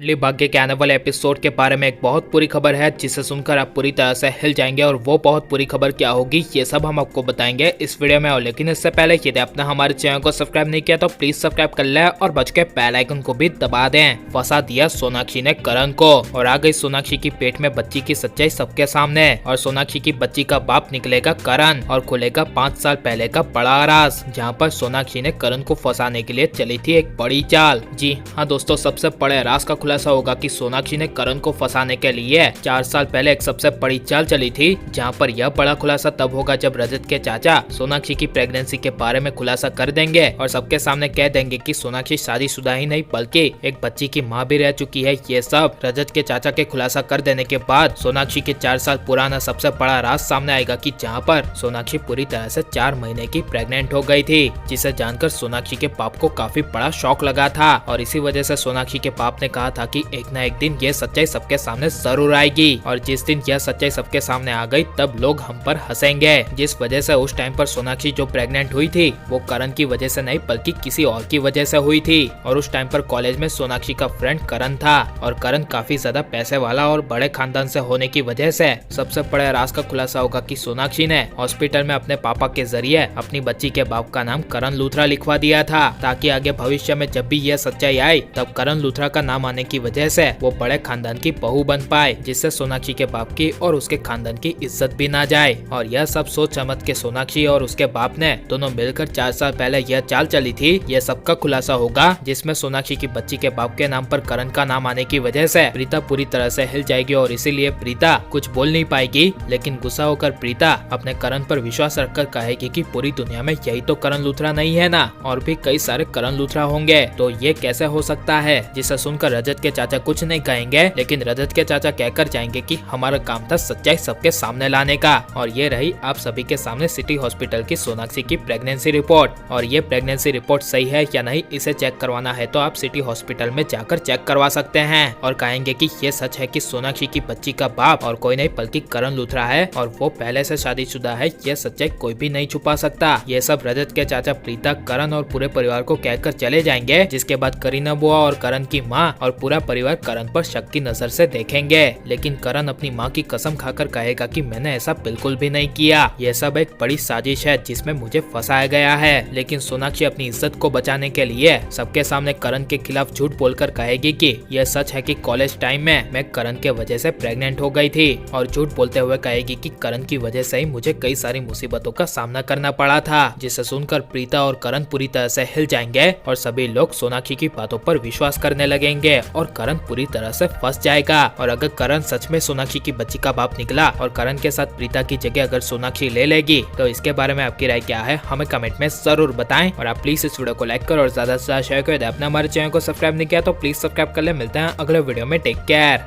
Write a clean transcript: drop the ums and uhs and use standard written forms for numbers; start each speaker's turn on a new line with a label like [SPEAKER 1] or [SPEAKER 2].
[SPEAKER 1] कुंडली भाग्य के आने वाले एपिसोड के बारे में एक बहुत बुरी खबर है जिसे सुनकर आप पूरी तरह से हिल जाएंगे और वो बहुत बुरी खबर क्या होगी ये सब हम आपको बताएंगे इस वीडियो में। और लेकिन इससे पहले यदि आपने हमारे चैनल को सब्सक्राइब नहीं किया तो प्लीज सब्सक्राइब कर ले और बच के बेल आइकन को भी दबा दें। फंसा दिया सोनाक्षी ने करण को और आ गई सोनाक्षी की पेट में बच्ची की सच्चाई सबके सामने। और सोनाक्षी की बच्ची का बाप निकलेगा करण और खुलेगा 5 साल पहले का बड़ा राज, जहाँ पर सोनाक्षी ने करण को फंसाने के लिए चली थी एक बड़ी चाल। जी हाँ दोस्तों, सबसे बड़े राज का खुलासा होगा कि सोनाक्षी ने करण को फंसाने के लिए 4 साल पहले एक सबसे बड़ी चाल चली थी, जहां पर यह बड़ा खुलासा तब होगा जब रजत के चाचा सोनाक्षी की प्रेगनेंसी के बारे में खुलासा कर देंगे और सबके सामने कह देंगे कि सोनाक्षी शादीशुदा ही नहीं बल्कि एक बच्ची की मां भी रह चुकी है। ये सब रजत के चाचा के खुलासा कर देने के बाद सोनाक्षी के 4 साल पुराना सबसे बड़ा राज सामने आएगा कि जहाँ पर सोनाक्षी पूरी तरह से 4 महीने की प्रेग्नेंट हो गई थी, जिसे जानकर सोनाक्षी के बाप को काफी बड़ा शॉक लगा था। और इसी वजह से सोनाक्षी के बाप ने कहा था कि एक ना एक दिन ये सच्चाई सबके सामने जरूर आएगी और जिस दिन यह सच्चाई सबके सामने आ गई तब लोग हम पर हंसेंगे। जिस वजह से उस टाइम पर सोनाक्षी जो प्रेग्नेंट हुई थी वो करण की वजह से नहीं बल्कि किसी और की वजह से हुई थी। और उस टाइम पर कॉलेज में सोनाक्षी का फ्रेंड करण था और करण काफी ज्यादा पैसे वाला और बड़े खानदान से होने की वजह से सबसे बड़े राज का खुलासा होगा कि सोनाक्षी ने हॉस्पिटल में अपने पापा के जरिए अपनी बच्ची के बाप का नाम करण लूथरा लिखवा दिया था, ताकि आगे भविष्य में जब भी यह सच्चाई आई तब करण लूथरा का नाम आने की वजह से वो बड़े खानदान की बहू बन पाए, जिससे सोनाक्षी के बाप की और उसके खानदान की इज्जत भी ना जाए। और यह सब सोच समझ के सोनाक्षी और उसके बाप ने दोनों मिलकर 4 साल पहले यह चाल चली थी। यह सबका खुलासा होगा जिसमें सोनाक्षी की बच्ची के बाप के नाम पर करण का नाम आने की वजह से प्रीता पूरी तरह से हिल जाएगी और इसीलिए प्रीता कुछ बोल नहीं पाएगी। लेकिन गुस्सा होकर प्रीता अपने करण पर विश्वास रखकर कहेगी कि पूरी दुनिया में यही तो करण लूथरा नहीं है ना, और भी कई सारे करण लूथरा होंगे, तो ये कैसे हो सकता है। जिसे सुनकर रजत के चाचा कुछ नहीं कहेंगे, लेकिन रजत के चाचा कहकर जाएंगे कि हमारा काम था सच्चाई सबके सामने लाने का। और ये रही आप सभी के सामने सिटी हॉस्पिटल की सोनाक्षी की प्रेगनेंसी रिपोर्ट। और ये प्रेगनेंसी रिपोर्ट सही है या नहीं इसे चेक करवाना है तो आप सिटी हॉस्पिटल में जाकर चेक करवा सकते हैं और कहेंगे कि ये सच है कि सोनाक्षी की बच्ची का बाप और कोई नहीं बल्कि करण लूथरा है और वो पहले से शादीशुदा है। ये सच्चाई कोई भी नहीं छुपा सकता। ये सब रजत के चाचा प्रीता, करण और पूरे परिवार को कहकर चले जाएंगे, जिसके बाद करीना बुआ और करण की माँ और पूरा परिवार करण पर शक की नजर से देखेंगे। लेकिन करण अपनी माँ की कसम खाकर कहेगा कि मैंने ऐसा बिल्कुल भी नहीं किया, यह सब एक बड़ी साजिश है जिसमें मुझे फंसाया गया है। लेकिन सोनाक्षी अपनी इज्जत को बचाने के लिए सबके सामने करण के खिलाफ झूठ बोलकर कहेगी कि यह सच है कि कॉलेज टाइम में मैं करण के वजह से प्रेग्नेंट हो गई थी, और झूठ बोलते हुए कहेगी कि करण की वजह से ही मुझे कई सारी मुसीबतों का सामना करना पड़ा था। जिसे सुनकर प्रीता और करण पूरी तरह से हिल जाएंगे और सभी लोग सोनाक्षी की बातों पर विश्वास करने लगेंगे और करण पूरी तरह से फंस जाएगा। और अगर करण सच में सोनाक्षी की बच्ची का बाप निकला और करण के साथ प्रीता की जगह अगर सोनाक्षी ले लेगी तो इसके बारे में आपकी राय क्या है हमें कमेंट में जरूर बताएं। और आप प्लीज इस वीडियो को लाइक करो और ज्यादा से ज्यादा शेयर करो। आपने हमारे चैनल को सब्सक्राइब नहीं किया तो प्लीज सब्सक्राइब कर ले। मिलते हैं अगले वीडियो में। Take care.